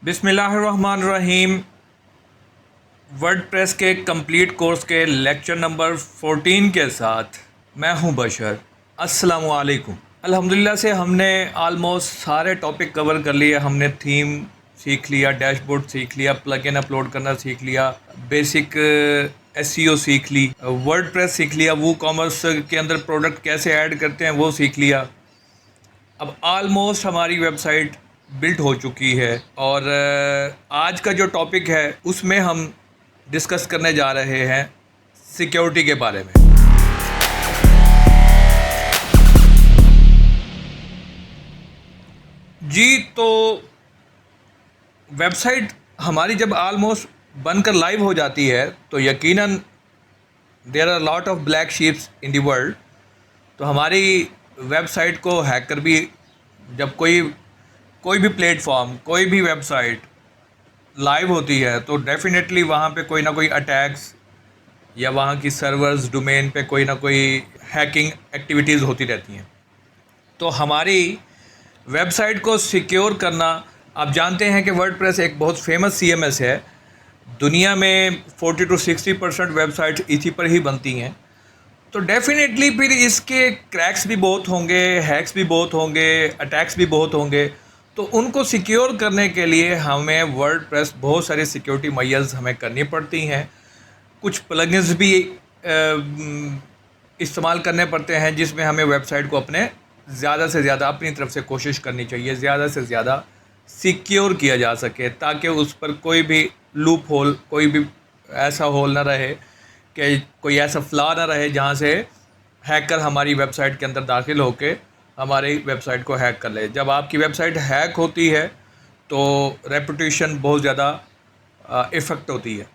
बिस्मिल्लाहिर्रहमानिर्रहीम। वर्डप्रेस के complete course के लेक्चर नंबर 14 के साथ मैं हूं बशर। अस्सलामु अलैकुम। अल्हम्दुलिल्लाह से हमने आलमोस्ट सारे टॉपिक कवर कर लिए। हमने थीम सीख लिया, डैशबोर्ड सीख लिया, प्लगइन अपलोड करना सीख लिया, बेसिक एसईओ सीख ली, वर्डप्रेस सीख लिया, वो कॉमर्स के अंदर प्रोडक्ट कैसे ऐड करते हैं वो सीख लिया। अब ऑलमोस्ट हमारी वेबसाइट बिल्ट हो चुकी है और आज का जो टॉपिक है उसमें हम डिस्कस करने जा रहे हैं सिक्योरिटी के बारे में। जी, तो वेबसाइट हमारी जब ऑलमोस्ट बनकर लाइव हो जाती है तो यकीनन there are lot of black sheeps in the world. तो हमारी वेबसाइट को हैकर भी, जब कोई भी प्लेटफॉर्म, कोई भी वेबसाइट लाइव होती है तो डेफिनेटली वहाँ पे कोई ना कोई अटैक्स या वहाँ की सर्वर्स डोमेन पे कोई ना कोई हैकिंग एक्टिविटीज़ होती रहती हैं। तो हमारी वेबसाइट को सिक्योर करना, आप जानते हैं कि वर्डप्रेस एक बहुत फेमस CMS है। दुनिया में 40 to 60% वेबसाइट्स इसी पर ही बनती हैं। तो डेफिनेटली फिर इसके क्रैक्स भी बहुत होंगे, हैक्स भी बहुत होंगे, अटैक्स भी बहुत होंगे। तो उनको सिक्योर करने के लिए हमें वर्डप्रेस बहुत सारी सिक्योरिटी मेजर्स हमें करनी पड़ती हैं। कुछ प्लगइन्स भी इस्तेमाल करने पड़ते हैं जिसमें हमें वेबसाइट को अपने ज़्यादा से ज़्यादा अपनी तरफ से कोशिश करनी चाहिए, ज़्यादा से ज़्यादा सिक्योर किया जा सके, ताकि उस पर कोई भी लूप होल, कोई भी ऐसा होल ना रहे कि कोई ऐसा फ्लॉ ना रहे जहाँ से हैकर हमारी वेबसाइट के अंदर दाखिल होकर हमारी वेबसाइट को हैक कर ले। जब आपकी वेबसाइट हैक होती है तो रेपुटेशन बहुत ज़्यादा इफ़ेक्ट होती है।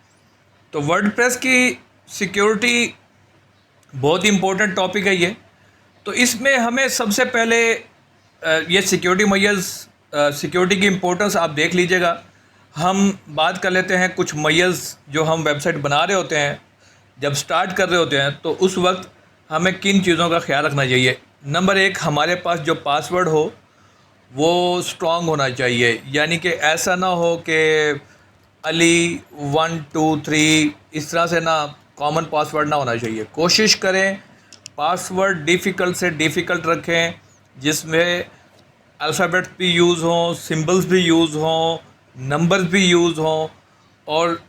तो वर्डप्रेस की सिक्योरिटी बहुत ही इम्पोर्टेंट टॉपिक है ये। तो इसमें हमें सबसे पहले ये सिक्योरिटी मेजर्स, सिक्योरिटी की इम्पोर्टेंस आप देख लीजिएगा। हम बात कर लेते हैं कुछ मेजर्स जो हम वेबसाइट बना रहे होते हैं, जब स्टार्ट कर रहे होते हैं तो उस वक्त हमें किन चीज़ों का ख्याल रखना चाहिए। नंबर 1, हमारे पास जो पासवर्ड हो वो स्ट्रॉन्ग होना चाहिए, यानी कि ऐसा ना हो कि अली 1 2 3 इस तरह से ना कॉमन पासवर्ड ना होना चाहिए। कोशिश करें पासवर्ड डिफ़िकल्ट से डिफ़िकल्ट रखें, जिसमें अल्फ़ाबेट्स भी यूज़ हों, सिंबल्स भी यूज़ हों, नंबर्स भी यूज़ हों और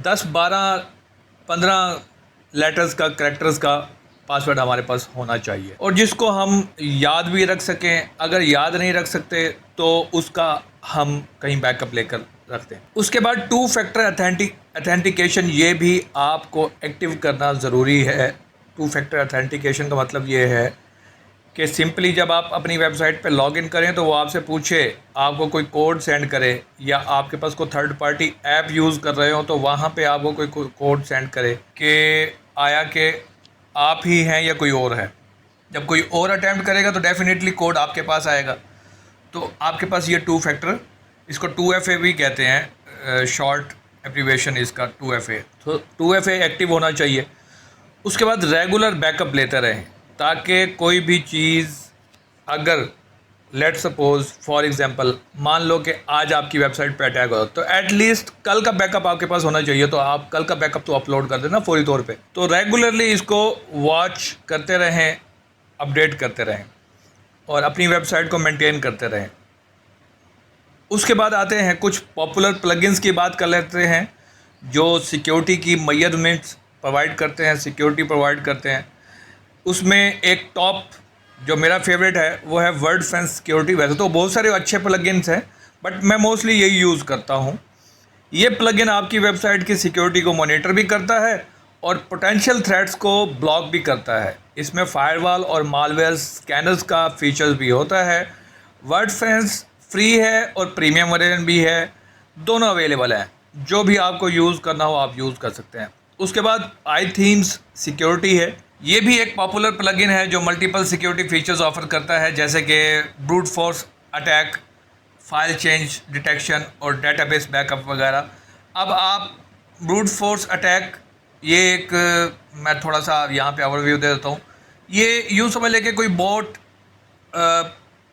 10 12 15 लेटर्स का, करैक्टर्स का पासवर्ड हमारे पास होना चाहिए और जिसको हम याद भी रख सकें। अगर याद नहीं रख सकते तो उसका हम कहीं बैकअप लेकर रखते हैं। उसके बाद 2 फैक्टर अथेंटिकेशन, ये भी आपको एक्टिव करना ज़रूरी है। 2 फैक्टर अथेंटिकेशन का मतलब ये है कि सिंपली जब आप अपनी वेबसाइट पे लॉगिन करें तो वो आपसे पूछे, आपको कोई कोड सेंड करे, या आपके पास कोई थर्ड पार्टी ऐप यूज़ कर रहे हो तो वहाँ पे आपको कोई कोड सेंड करे कि आया कि आप ही हैं या कोई और है। जब कोई और अटैम्प्ट करेगा तो डेफिनेटली कोड आपके पास आएगा। तो आपके पास ये 2 फैक्टर, इसको 2FA भी कहते हैं, शॉर्ट एब्रीविएशन इसका 2FA। तो 2FA एक्टिव होना चाहिए। उसके बाद रेगुलर बैकअप लेते रहें, ताकि कोई भी चीज़, अगर लेट सपोज फॉर एग्जांपल मान लो कि आज आपकी वेबसाइट पे अटैक हो तो एटलीस्ट कल का बैकअप आपके पास होना चाहिए। तो आप कल का बैकअप तो अपलोड कर देना फौरी तौर पे। तो रेगुलरली इसको वॉच करते रहें, अपडेट करते रहें और अपनी वेबसाइट को मेंटेन करते रहें। उसके बाद आते हैं कुछ पॉपुलर प्लगइन्स की बात कर लेते हैं जो सिक्योरिटी की मेजरमेंट्स प्रोवाइड करते हैं, सिक्योरिटी प्रोवाइड करते हैं। उसमें एक टॉप जो मेरा फेवरेट है वो है वर्डप्रेस सिक्योरिटी। वैसे तो बहुत सारे अच्छे प्लगइन्स हैं बट मैं मोस्टली यही यूज़ करता हूँ। ये प्लगइन आपकी वेबसाइट की सिक्योरिटी को मॉनिटर भी करता है और पोटेंशियल थ्रेट्स को ब्लॉक भी करता है। इसमें फायरवॉल और मालवेयर स्कैनर्स का फीचर्स भी होता है। वर्डप्रेस फ्री है और प्रीमियम वर्जन भी है, दोनों अवेलेबल हैं। जो भी आपको यूज़ करना हो आप यूज़ कर सकते हैं। उसके बाद iThemes सिक्योरिटी है। ये भी एक पॉपुलर प्लगइन है जो मल्टीपल सिक्योरिटी फीचर्स ऑफर करता है, जैसे कि brute force attack, file change detection और डेटाबेस बैकअप वगैरह। अब आप ब्रूट फोर्स अटैक, ये एक मैं थोड़ा सा यहाँ पे ओवरव्यू दे देता हूँ। ये यूँ समझ लें कि कोई बॉट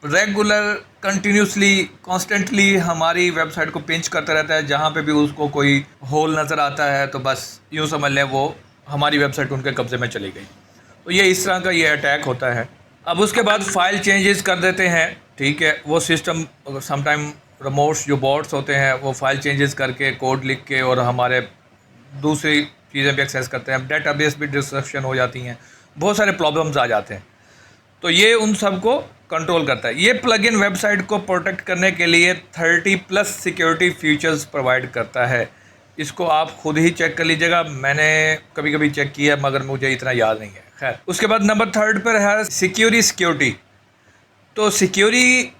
रेगुलर कंटिन्यूसली कॉन्स्टेंटली हमारी वेबसाइट को पिंच करता रहता है। जहाँ पे भी उसको कोई होल नज़र आता है तो बस यूँ समझ लें वो हमारी वेबसाइट उनके कब्ज़े में चली गई। तो ये इस तरह का ये अटैक होता है। अब उसके बाद फाइल चेंजेस कर देते हैं, ठीक है। वो सिस्टम समटाइम रिमोट्स जो बॉट्स होते हैं वो फाइल चेंजेस करके कोड लिख के और हमारे दूसरी चीज़ें भी एक्सेस करते हैं। डेटाबेस भी डिस्ट्रक्शन हो जाती हैं, बहुत सारे प्रॉब्लम्स आ जाते हैं। तो ये उन सब को कंट्रोल करता है। ये प्लगइन वेबसाइट को प्रोटेक्ट करने के लिए 30+ सिक्योरिटी फीचर्स प्रोवाइड करता है। इसको आप खुद ही चेक कर लीजिएगा, मैंने कभी कभी चेक किया मगर मुझे इतना याद नहीं है। खैर, उसके बाद नंबर 3 पर है सिक्योरिटी। तो सिक्योरिटी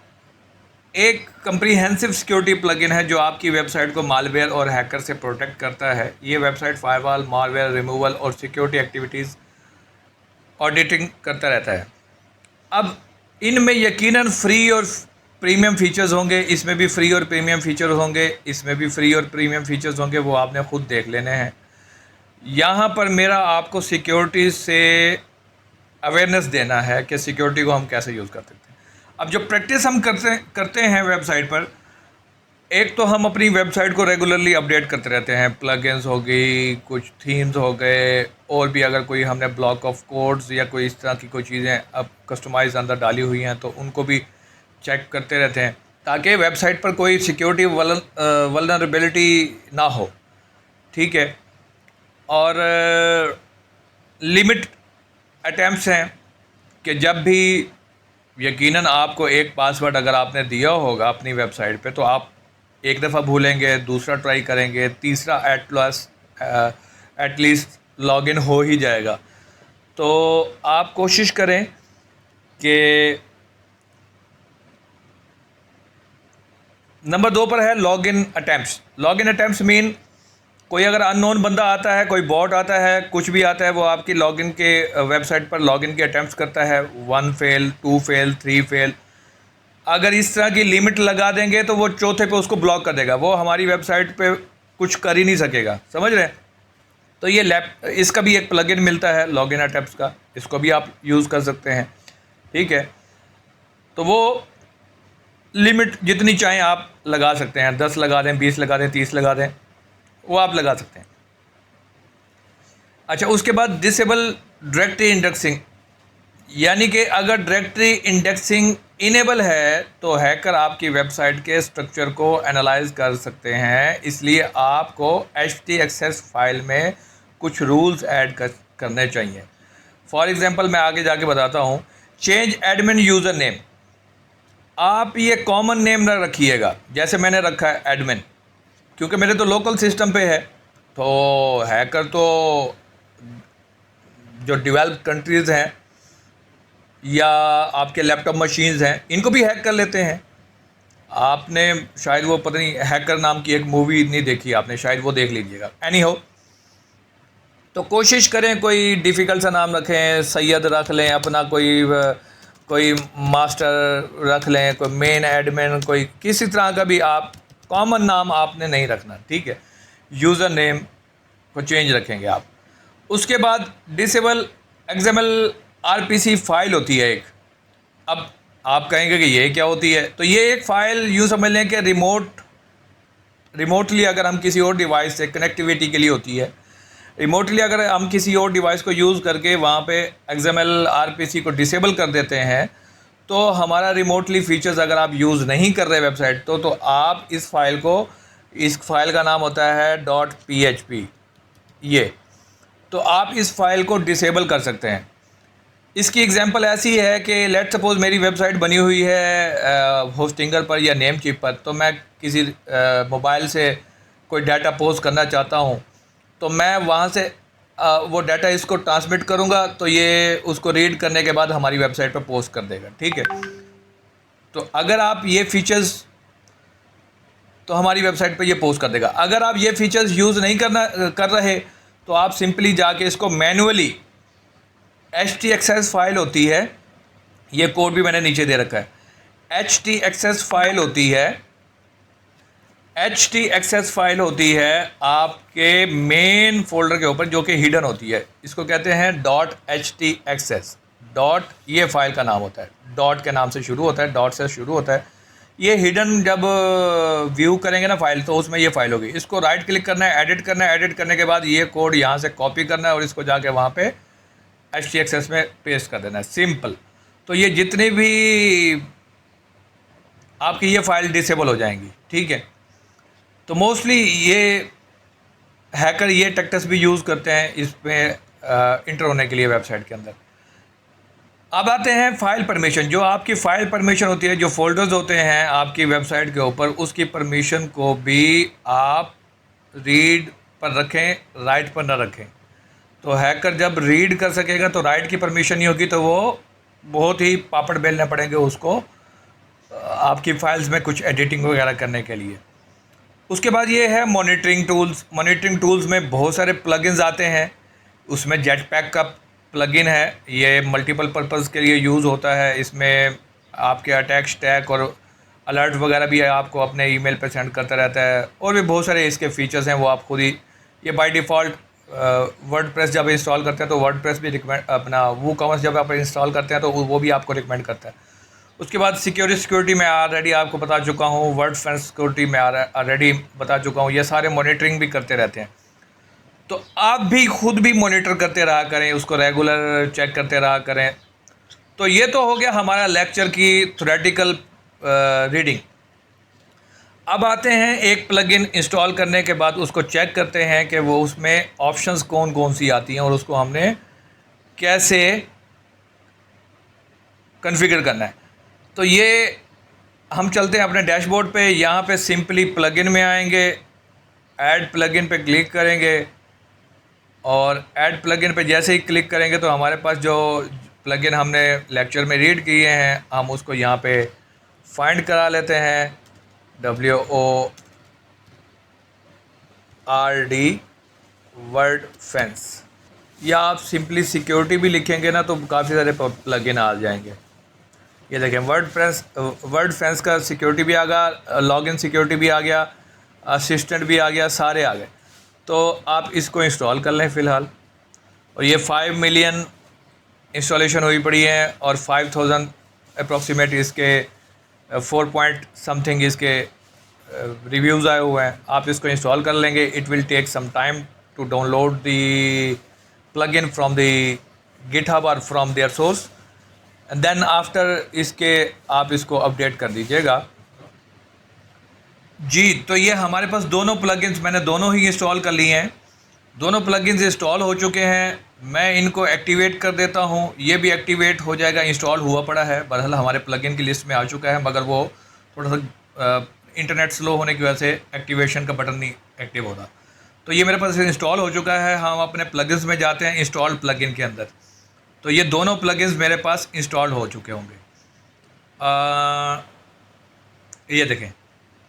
एक कंप्रीहेंसिव सिक्योरिटी प्लगइन है जो आपकी वेबसाइट को मालवेयर और हैकर से प्रोटेक्ट करता है। ये वेबसाइट फायरवॉल, मालवेयर रिमूवल और सिक्योरिटी एक्टिविटीज़ ऑडिटिंग करता रहता है। अब इनमें यकीनन फ्री और प्रीमियम फीचर्स होंगे, इसमें भी फ्री और प्रीमियम फीचर्स होंगे, इसमें भी फ्री और प्रीमियम फीचर्स होंगे, वो आपने खुद देख लेने हैं। यहाँ पर मेरा आपको सिक्योरिटी से अवेयरनेस देना है कि सिक्योरिटी को हम कैसे यूज़ कर सकते हैं। अब जो प्रैक्टिस हम करते हैं वेबसाइट पर, एक तो हम अपनी वेबसाइट को रेगुलरली अपडेट करते रहते हैं। प्लगइन्स हो गई, कुछ थीम्स हो गए, और भी अगर कोई हमने ब्लॉक ऑफ कोड्स या कोई इस तरह की कोई चीज़ें अब कस्टमाइज अंदर डाली हुई हैं तो उनको भी चेक करते रहते हैं ताकि वेबसाइट पर कोई सिक्योरिटी वल्नरेबिलिटी ना हो, ठीक है। और लिमिट अटैम्प्ट्स हैं कि जब भी यकीनन आपको एक पासवर्ड अगर आपने दिया होगा अपनी वेबसाइट पे तो आप एक दफ़ा भूलेंगे, दूसरा ट्राई करेंगे, तीसरा एटलीस्ट लॉगिन हो ही जाएगा। तो आप कोशिश करें कि नंबर 2 पर है login attempts. Login attempts mean कोई अगर अननोन बंदा आता है, कोई बॉट आता है, कुछ भी आता है, वो आपकी लॉगिन के वेबसाइट पर लॉगिन के अटैम्प्ट्स करता है। 1 फेल, 2 फेल, 3 फेल। अगर इस तरह की लिमिट लगा देंगे तो वो चौथे पे उसको ब्लॉक कर देगा, वो हमारी वेबसाइट पे कुछ कर ही नहीं सकेगा, समझ रहे हैं। तो ये इसका भी एक प्लगइन मिलता है लॉगिन अटैम्प्ट्स का, इसको भी आप यूज़ कर सकते हैं, ठीक है। तो वो लिमिट जितनी चाहें आप लगा सकते हैं, 10 लगा दें, 20 लगा दें, 30 लगा दें, वो आप लगा सकते हैं। अच्छा, उसके बाद डिसेबल डायरेक्टरी इंडेक्सिंग, यानी कि अगर डायरेक्टरी इंडेक्सिंग इनेबल है तो हैकर आपकी वेबसाइट के स्ट्रक्चर को एनालाइज कर सकते हैं। इसलिए आपको htaccess फाइल में कुछ रूल्स ऐड करने चाहिए। फॉर एग्जांपल मैं आगे जाके बताता हूँ। चेंज एडमिन यूज़र नेम, आप ये कॉमन नेम ना रखिएगा जैसे मैंने रखा है एडमिन, क्योंकि मेरे तो लोकल सिस्टम पे है। तो हैकर तो जो डेवलप्ड कंट्रीज़ हैं या आपके लैपटॉप मशीन्स हैं, इनको भी हैक कर लेते हैं। आपने शायद वो पता नहीं हैकर नाम की एक मूवी नहीं देखी आपने, शायद वो देख लीजिएगा। एनी हो, तो कोशिश करें कोई डिफ़िकल्ट सा नाम रखें, सैयद रख लें अपना, कोई मास्टर रख लें, कोई मेन एडमिन, कोई किसी तरह का भी आप कॉमन नाम आपने नहीं रखना, ठीक है। यूज़र नेम को चेंज रखेंगे आप। उसके बाद डिसेबल XML RPC फाइल होती है एक। अब आप कहेंगे कि ये क्या होती है, तो ये एक फ़ाइल यूँ समझ लें कि रिमोटली अगर हम किसी और डिवाइस से कनेक्टिविटी के लिए होती है। रिमोटली अगर हम किसी और डिवाइस को यूज़ करके वहाँ पे XML RPC को डिसेबल कर देते हैं तो हमारा रिमोटली फीचर्स अगर आप यूज़ नहीं कर रहे वेबसाइट तो आप इस फाइल का नाम होता है .php। ये तो आप इस फाइल को डिसेबल कर सकते हैं। इसकी एग्जांपल ऐसी है कि लेट सपोज़ मेरी वेबसाइट बनी हुई है होस्टिंगर पर या नेम चिप पर, तो मैं किसी मोबाइल से कोई डाटा पोस्ट करना चाहता हूँ, तो मैं वहाँ से वो डाटा इसको ट्रांसमिट करूँगा तो ये उसको रीड करने के बाद हमारी वेबसाइट पर पोस्ट कर देगा, ठीक है। तो अगर आप ये फीचर्स तो हमारी वेबसाइट पर ये पोस्ट कर देगा। अगर आप ये फीचर्स यूज़ नहीं कर रहे तो आप सिंपली जाके इसको मैनुअली htaccess फाइल होती है, ये कोड भी मैंने नीचे दे रखा है। htaccess फाइल होती है आपके मेन फोल्डर के ऊपर जो कि हिडन होती है, इसको कहते हैं .htaccess, डॉट ये फ़ाइल का नाम होता है, डॉट के नाम से शुरू होता है, डॉट से शुरू होता है। ये हिडन जब व्यू करेंगे ना फाइल, तो उसमें ये फाइल होगी। इसको राइट क्लिक करना है, एडिट करना है, एडिट करने के बाद ये कोड यहाँ से कॉपी करना है और इसको जाके वहाँ पे HTXS में पेस्ट कर देना है, सिंपल। तो ये जितनी भी आपकी ये फाइल डिसेबल हो जाएंगी, ठीक है। तो मोस्टली ये हैकर ये टेक्टिक्स भी यूज़ करते हैं इसमें इंटर होने के लिए वेबसाइट के अंदर। अब आते हैं फाइल परमिशन। जो आपकी फ़ाइल परमिशन होती है, जो फोल्डर्स होते हैं आपकी वेबसाइट के ऊपर, उसकी परमिशन को भी आप रीड पर रखें, राइट पर ना रखें। तो हैकर जब रीड कर सकेगा तो राइट की परमिशन नहीं होगी, तो वो बहुत ही पापड़ बेलने पड़ेंगे उसको आपकी फ़ाइल्स में कुछ एडिटिंग वगैरह करने के लिए। उसके बाद ये है मॉनिटरिंग टूल्स। मॉनिटरिंग टूल्स में बहुत सारे प्लगइन्स आते हैं। उसमें जेटपैक का प्लगइन है, ये मल्टीपल पर्पज़ के लिए यूज़ होता है। इसमें आपके अटैक स्टैक और अलर्ट वगैरह भी आपको अपने ईमेल पे सेंड करता रहता है, और भी बहुत सारे इसके फीचर्स हैं, वो आप खुद ही। ये बाय डिफ़ॉल्ट वर्डप्रेस जब इंस्टॉल करते हैं तो वर्डप्रेस भी रिकमेंड, अपना वूकॉमर्स जब आप इंस्टॉल करते हैं तो वो भी आपको रिकमेंड करता है। उसके बाद सिक्योरिटी में ऑलरेडी आपको बता चुका हूँ, वर्डप्रेस सिक्योरिटी में ऑलरेडी बता चुका हूँ। ये सारे मॉनिटरिंग भी करते रहते हैं, तो आप भी खुद भी मॉनिटर करते रहा करें, उसको रेगुलर चेक करते रहा करें। तो ये तो हो गया हमारा लेक्चर की थ्योरेटिकल रीडिंग। अब आते हैं एक प्लगइन इंस्टॉल करने के बाद उसको चेक करते हैं कि वो उसमें ऑप्शंस कौन कौन सी आती हैं और उसको हमने कैसे कॉन्फ़िगर करना है। तो ये हम चलते हैं अपने डैशबोर्ड पे। यहाँ पे सिंपली प्लगइन में आएंगे, ऐड प्लगइन पे क्लिक करेंगे, और ऐड प्लगइन पे जैसे ही क्लिक करेंगे तो हमारे पास जो प्लगइन हमने लेक्चर में रीड किए हैं हम उसको यहाँ पे फाइंड करा लेते हैं, WORD वर्डफेंस, या आप सिंपली सिक्योरिटी भी लिखेंगे ना तो काफ़ी सारे प्लगइन आ जाएंगे। ये देखें, वर्डफेंस का सिक्योरिटी भी आ गया, लॉगिन सिक्योरिटी भी आ गया, असिस्टेंट भी आ गया, सारे आ गए। तो आप इसको इंस्टॉल कर लें फ़िलहाल। और ये 5 मिलियन इंस्टॉलेशन हुई पड़ी है और 5000 अप्रॉक्सीमेट इसके 4 पॉइंट समथिंग इसके रिव्यूज़ आए हुए हैं। आप इसको इंस्टॉल कर लेंगे। It will take some time to download the plugin from the GitHub और from there source, and then after इसके आप इसको अपडेट कर दीजिएगा जी। तो ये हमारे पास दोनों प्लगइन्स मैंने दोनों ही इंस्टॉल कर लिए हैं। दोनों प्लगइन्स इंस्टॉल हो चुके हैं। मैं इनको एक्टिवेट कर देता हूँ, ये भी एक्टिवेट हो जाएगा। इंस्टॉल हुआ पड़ा है, बहरहाल हमारे प्लगइन की लिस्ट में आ चुका है, मगर वो थोड़ा सा इंटरनेट स्लो होने की वजह से एक्टिवेशन का बटन नहीं एक्टिव होता। तो ये मेरे पास इंस्टॉल हो चुका है। हम अपने प्लगइन्स में जाते हैं, इंस्टॉल प्लगइन के अंदर। तो ये दोनों प्लगइन्स मेरे पास इंस्टॉल हो चुके होंगे। ये देखें,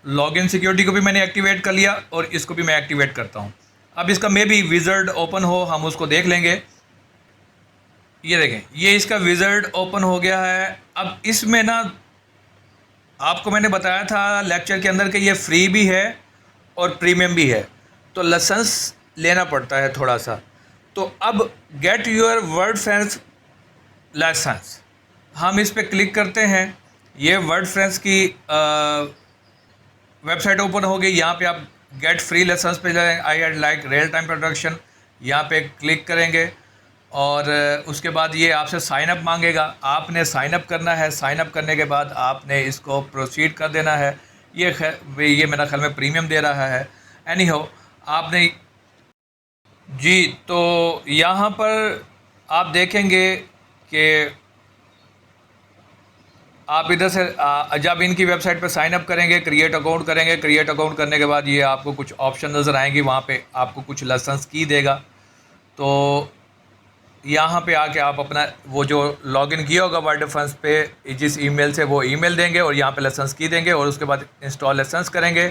लॉगिन सिक्योरिटी को भी मैंने एक्टिवेट कर लिया और इसको भी मैं एक्टिवेट करता हूँ। अब इसका मे बी विज़र्ड ओपन हो, हम उसको देख लेंगे। ये देखें, ये इसका विज़र्ड ओपन हो गया है। अब इसमें ना आपको मैंने बताया था लेक्चर के अंदर कि ये फ्री भी है और प्रीमियम भी है, तो लाइसेंस लेना पड़ता है थोड़ा सा। तो अब गेट योर वर्डप्रेस लाइसेंस, हम इस पर क्लिक करते हैं। ये वर्डप्रेस की वेबसाइट ओपन हो गई। यहाँ पे आप गेट फ्री लाइसेंस पे जाएँ, I like real time production, यहाँ पे क्लिक करेंगे और उसके बाद ये आपसे साइन अप मांगेगा। आपने साइन अप करना है। साइन अप करने के बाद आपने इसको प्रोसीड कर देना है। ये मेरा ख्याल में प्रीमियम दे रहा है। एनी हो, आपने जी, तो यहाँ पर आप देखेंगे कि आप इधर से जब इनकी वेबसाइट पर साइन अप करेंगे, क्रिएट अकाउंट करेंगे, क्रिएट अकाउंट करने के बाद ये आपको कुछ ऑप्शन नज़र आएंगी, वहाँ पे आपको कुछ लाइसेंस की देगा। तो यहाँ पे आके आप अपना वो जो लॉगिन किया होगा वर्डप्रेस पे जिस ईमेल से, वो ईमेल देंगे और यहाँ पे लाइसेंस की देंगे और उसके बाद इंस्टॉल लाइसेंस करेंगे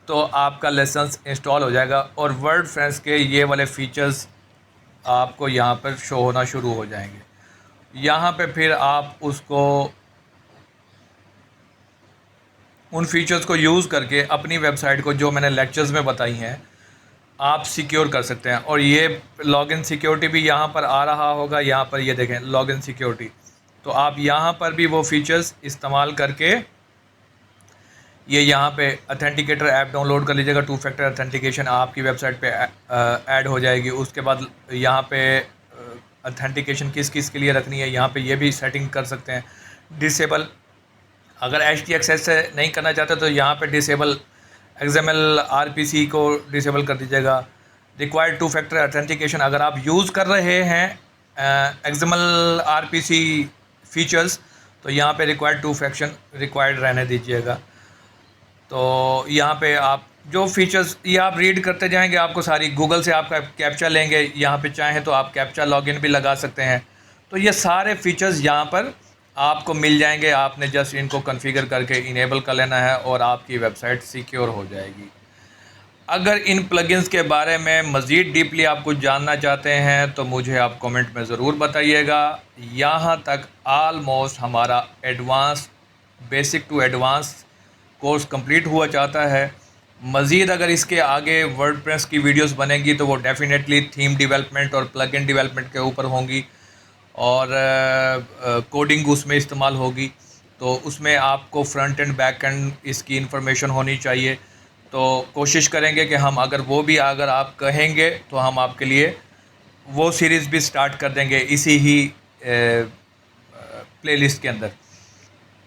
तो आपका लाइसेंस इंस्टॉल हो जाएगा और वर्डप्रेस के ये वाले फ़ीचर्स आपको यहाँ पर शो होना शुरू हो जाएंगे। यहाँ पे फिर आप उसको उन फीचर्स को यूज़ करके अपनी वेबसाइट को, जो मैंने लेक्चर्स में बताई हैं, आप सिक्योर कर सकते हैं। और ये लॉगिन सिक्योरिटी भी यहाँ पर आ रहा होगा, यहाँ पर ये देखें लॉगिन सिक्योरिटी। तो आप यहाँ पर भी वो फीचर्स इस्तेमाल करके ये यहाँ पे अथेंटिकेटर ऐप डाउनलोड कर लीजिएगा। 2 फैक्टर अथेंटिकेशन आपकी वेबसाइट पे ऐड हो जाएगी। उसके बाद यहाँ पे अथेंटिकेशन किस किस के लिए रखनी है, यहाँ पे ये भी सेटिंग कर सकते हैं डिसेबल। अगर HTXS से नहीं करना चाहते तो यहाँ पे डिसेबल XML RPC को डिसेबल कर दीजिएगा। रिक्वायर्ड 2 फैक्टर अथेंटिकेशन अगर आप यूज़ कर रहे हैं XML RPC फीचर्स तो यहाँ पे रिक्वायर्ड 2 फैक्शन रिक्वायर्ड रहने दीजिएगा। तो यहाँ पे आप जो फीचर्स ये आप रीड करते जाएंगे, आपको सारी गूगल से आपका कैप्चा लेंगे, यहाँ पे चाहें तो आप कैप्चा लॉगिन भी लगा सकते हैं। तो ये सारे फीचर्स यहाँ पर आपको मिल जाएंगे, आपने जस्ट इनको कॉन्फ़िगर करके इनेबल कर लेना है और आपकी वेबसाइट सिक्योर हो जाएगी। अगर इन प्लगइन्स के बारे में मज़ीद डीपली आप कुछ जानना चाहते हैं तो मुझे आप कमेंट में ज़रूर बताइएगा। यहाँ तक आलमोस्ट हमारा advance basic to advance course complete हुआ चाहता है। मज़ीद अगर इसके आगे वर्डप्रेस की वीडियोस बनेंगी तो वो डेफिनेटली थीम डेवलपमेंट और प्लगइन डेवलपमेंट के ऊपर होंगी और कोडिंग उसमें इस्तेमाल होगी। तो उसमें आपको फ्रंट एंड बैक एंड इसकी इन्फॉर्मेशन होनी चाहिए। तो कोशिश करेंगे कि हम अगर आप कहेंगे तो हम आपके लिए वो सीरीज़ भी स्टार्ट कर देंगे इसी ही प्लेलिस्ट के अंदर।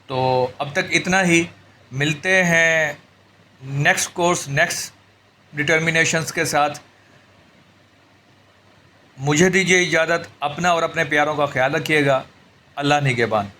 तो अब तक इतना ही, मिलते हैं नेक्स्ट कोर्स नेक्स्ट डिटर्मिनेशंस के साथ। मुझे दीजिए इजाज़त। अपना और अपने प्यारों का ख्याल रखिएगा। अल्लाह निगहबान।